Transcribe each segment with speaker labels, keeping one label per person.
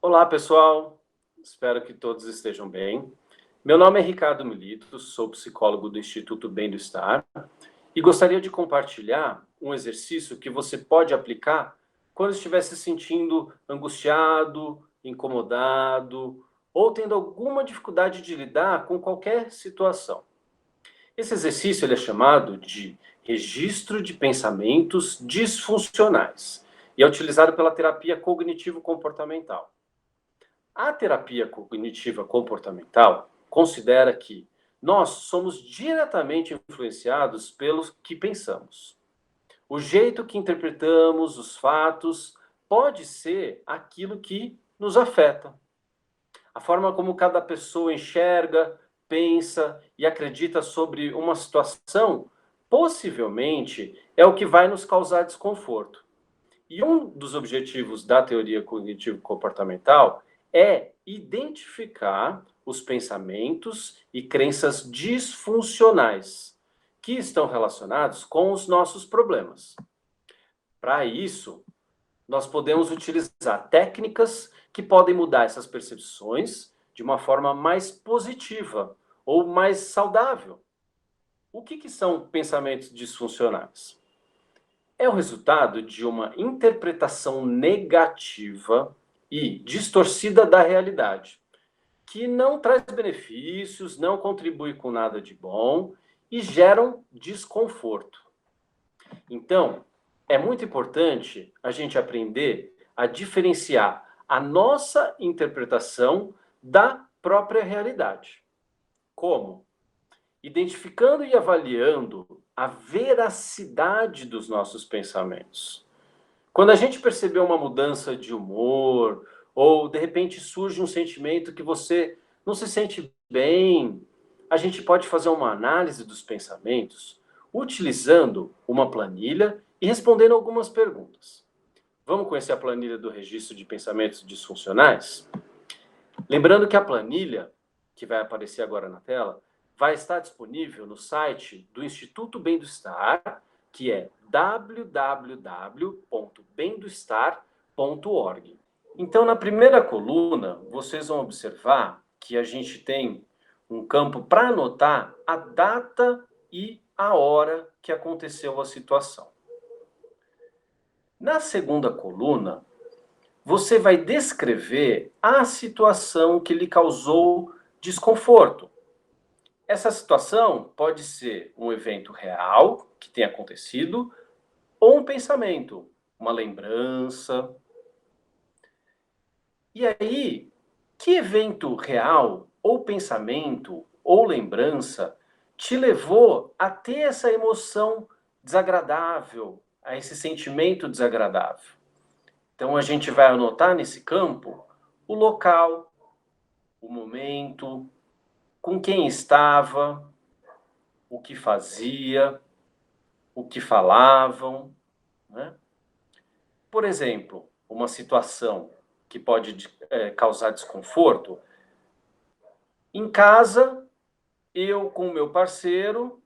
Speaker 1: Olá, pessoal. Espero que todos estejam bem. Meu nome é Ricardo Milito, sou psicólogo do Instituto Bem do Estar e gostaria de compartilhar um exercício que você pode aplicar quando estiver se sentindo angustiado, incomodado ou tendo alguma dificuldade de lidar com qualquer situação. Esse exercício ele é chamado de registro de pensamentos disfuncionais e é utilizado pela terapia cognitivo-comportamental. A terapia cognitiva comportamental considera que nós somos diretamente influenciados pelo que pensamos. O jeito que interpretamos os fatos pode ser aquilo que nos afeta. A forma como cada pessoa enxerga, pensa e acredita sobre uma situação, possivelmente é o que vai nos causar desconforto. E um dos objetivos da teoria cognitivo-comportamental é identificar os pensamentos e crenças disfuncionais que estão relacionados com os nossos problemas. Para isso, nós podemos utilizar técnicas que podem mudar essas percepções de uma forma mais positiva ou mais saudável. O que são pensamentos disfuncionais? É o resultado de uma interpretação negativa e distorcida da realidade, que não traz benefícios, não contribui com nada de bom e geram desconforto. Então, é muito importante a gente aprender a diferenciar a nossa interpretação da própria realidade. Como? Identificando e avaliando a veracidade dos nossos pensamentos. Quando a gente perceber uma mudança de humor, ou de repente surge um sentimento que você não se sente bem, a gente pode fazer uma análise dos pensamentos utilizando uma planilha e respondendo algumas perguntas. Vamos conhecer a planilha do registro de pensamentos disfuncionais? Lembrando que a planilha, que vai aparecer agora na tela, vai estar disponível no site do Instituto Bem do Estar, que é www.bemdoestar.org. Então, na primeira coluna, vocês vão observar que a gente tem um campo para anotar a data e a hora que aconteceu a situação. Na segunda coluna, você vai descrever a situação que lhe causou desconforto. Essa situação pode ser um evento real que tenha acontecido ou um pensamento, uma lembrança. E aí, que evento real ou pensamento ou lembrança te levou a ter essa emoção desagradável, a esse sentimento desagradável? Então a gente vai anotar nesse campo o local, o momento, com quem estava, o que fazia, o que falavam, né? Por exemplo, uma situação que pode causar desconforto. Em casa, eu com meu parceiro,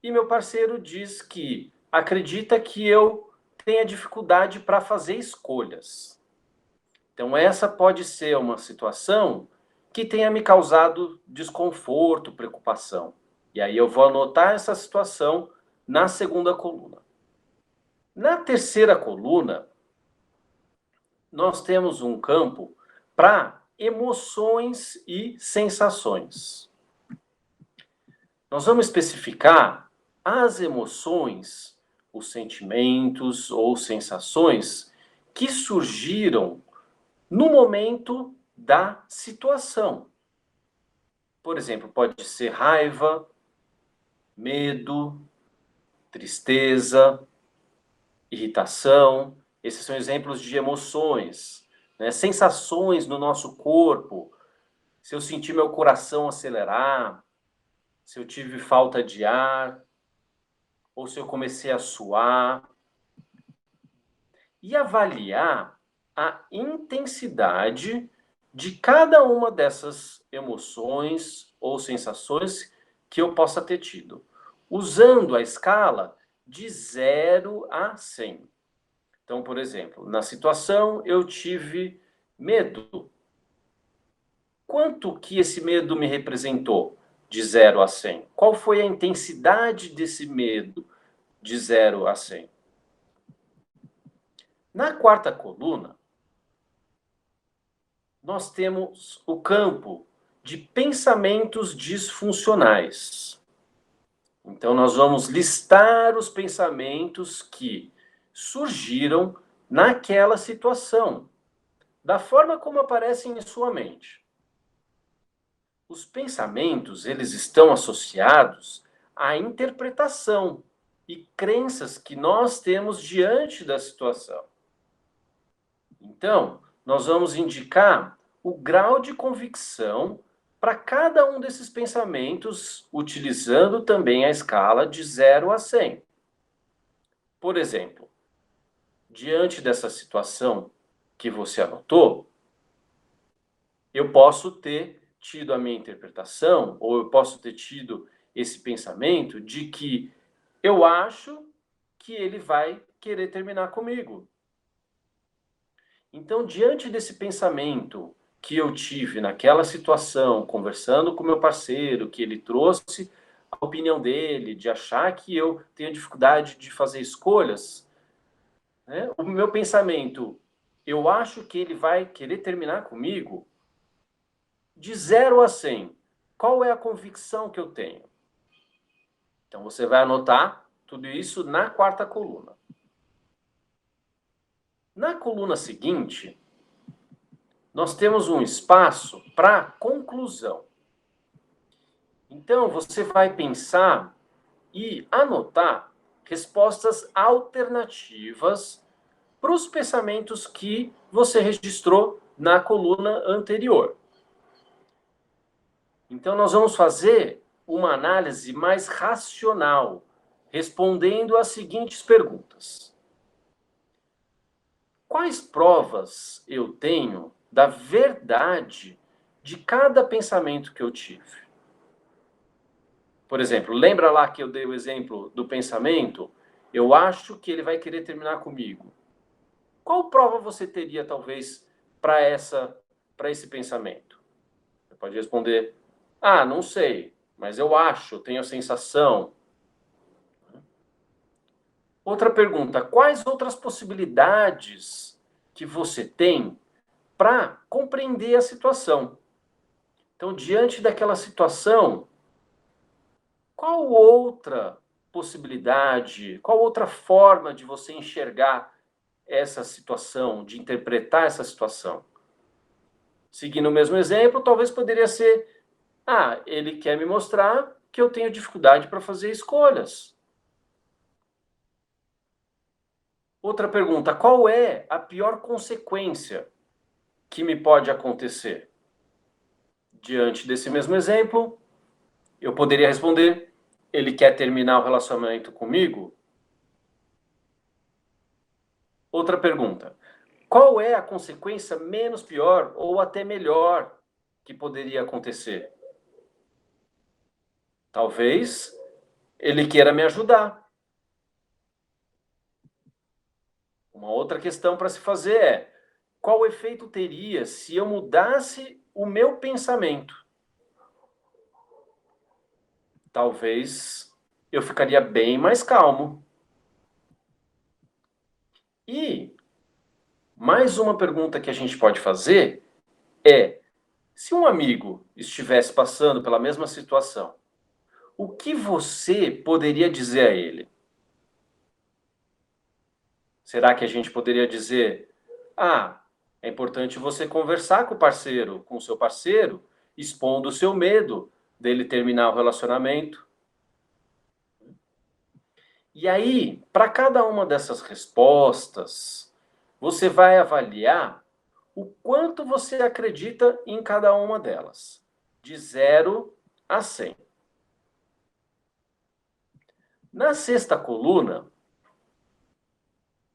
Speaker 1: e meu parceiro diz que acredita que eu tenha dificuldade para fazer escolhas. Então essa pode ser uma situação que tenha me causado desconforto, preocupação. E aí eu vou anotar essa situação na segunda coluna. Na terceira coluna, nós temos um campo para emoções e sensações. Nós vamos especificar as emoções, os sentimentos ou sensações que surgiram no momento da situação. Por exemplo, pode ser raiva, medo, tristeza, irritação. Esses são exemplos de emoções, né? Sensações no nosso corpo. Se eu sentir meu coração acelerar, se eu tive falta de ar, ou se eu comecei a suar. E avaliar a intensidade de cada uma dessas emoções ou sensações que eu possa ter tido, usando a escala de 0 a 100. Então, por exemplo, na situação eu tive medo. quanto que esse medo me representou de 0 a 100? Qual foi a intensidade desse medo de 0 a 100? Na quarta coluna, nós temos o campo de pensamentos disfuncionais. Então, nós vamos listar os pensamentos que surgiram naquela situação, da forma como aparecem em sua mente. Os pensamentos, eles estão associados à interpretação e crenças que nós temos diante da situação. Então, nós vamos indicar o grau de convicção para cada um desses pensamentos, utilizando também a escala de 0 a 100. Por exemplo, diante dessa situação que você anotou, eu posso ter tido a minha interpretação, ou eu posso ter tido esse pensamento de que eu acho que ele vai querer terminar comigo. Então, diante desse pensamento que eu tive naquela situação, conversando com meu parceiro, que ele trouxe a opinião dele, de achar que eu tenho dificuldade de fazer escolhas, né? O meu pensamento, eu acho que ele vai querer terminar comigo, de 0 a 100, qual é a convicção que eu tenho? Então, você vai anotar tudo isso na quarta coluna. Na coluna seguinte, nós temos um espaço para conclusão. Então, você vai pensar e anotar respostas alternativas para os pensamentos que você registrou na coluna anterior. Então, nós vamos fazer uma análise mais racional, respondendo às seguintes perguntas. Quais provas eu tenho da verdade de cada pensamento que eu tive? Por exemplo, lembra lá que eu dei o exemplo do pensamento? Eu acho que ele vai querer terminar comigo. Qual prova você teria, talvez, para esse pensamento? Você pode responder, não sei, mas eu acho, tenho a sensação. Outra pergunta, quais outras possibilidades que você tem para compreender a situação? Então, diante daquela situação, qual outra possibilidade, qual outra forma de você enxergar essa situação, de interpretar essa situação? Seguindo o mesmo exemplo, talvez poderia ser, ele quer me mostrar que eu tenho dificuldade para fazer escolhas. Outra pergunta, qual é a pior consequência que me pode acontecer? Diante desse mesmo exemplo, eu poderia responder, ele quer terminar o relacionamento comigo? Outra pergunta, qual é a consequência menos pior ou até melhor que poderia acontecer? Talvez ele queira me ajudar. Uma outra questão para se fazer é, qual efeito teria se eu mudasse o meu pensamento? Talvez eu ficaria bem mais calmo. E mais uma pergunta que a gente pode fazer é, se um amigo estivesse passando pela mesma situação, o que você poderia dizer a ele? Será que a gente poderia dizer, é importante você conversar com o seu parceiro, expondo o seu medo dele terminar o relacionamento? E aí, para cada uma dessas respostas, você vai avaliar o quanto você acredita em cada uma delas, de 0 a 100. Na sexta coluna,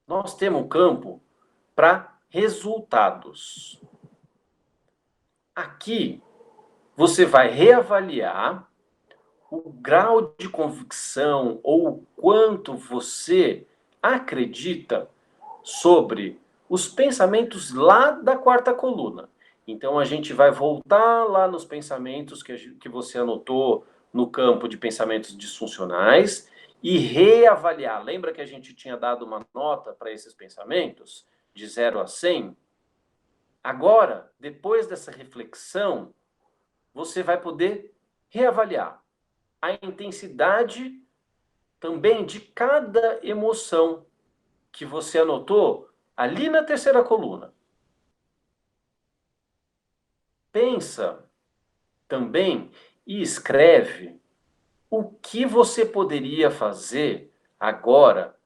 Speaker 1: nós temos um campo para resultados. Aqui, você vai reavaliar o grau de convicção ou o quanto você acredita sobre os pensamentos lá da quarta coluna. Então, a gente vai voltar lá nos pensamentos que você anotou no campo de pensamentos disfuncionais e reavaliar. Lembra que a gente tinha dado uma nota para esses pensamentos, de 0 a 100? Agora, depois dessa reflexão, você vai poder reavaliar a intensidade também de cada emoção que você anotou ali na terceira coluna. Pensa também e escreve o que você poderia fazer agora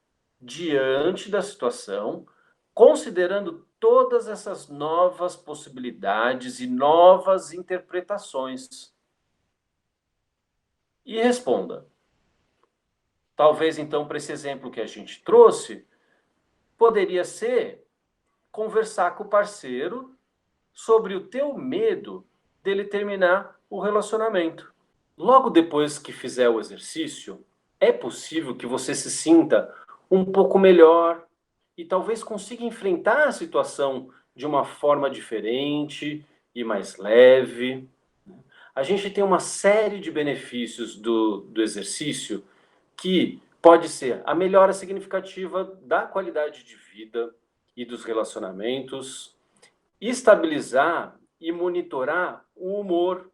Speaker 1: diante da situação, considerando todas essas novas possibilidades e novas interpretações. E responda. Talvez então, para esse exemplo que a gente trouxe, poderia ser conversar com o parceiro sobre o teu medo dele terminar o relacionamento. Logo depois que fizer o exercício, é possível que você se sinta um pouco melhor e talvez consiga enfrentar a situação de uma forma diferente e mais leve. A gente tem uma série de benefícios do exercício que pode ser a melhora significativa da qualidade de vida e dos relacionamentos, estabilizar e monitorar o humor,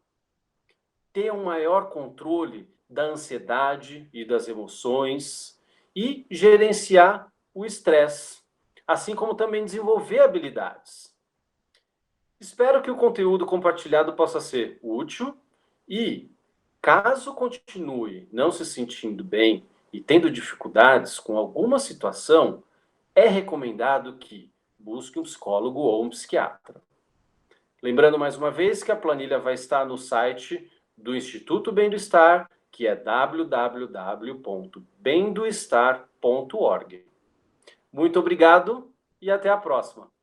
Speaker 1: ter um maior controle da ansiedade e das emoções e gerenciar o estresse, assim como também desenvolver habilidades. Espero que o conteúdo compartilhado possa ser útil e, caso continue não se sentindo bem e tendo dificuldades com alguma situação, é recomendado que busque um psicólogo ou um psiquiatra. Lembrando mais uma vez que a planilha vai estar no site do Instituto Bem do Estar, que é www.bemdoestar.org. Muito obrigado e até a próxima.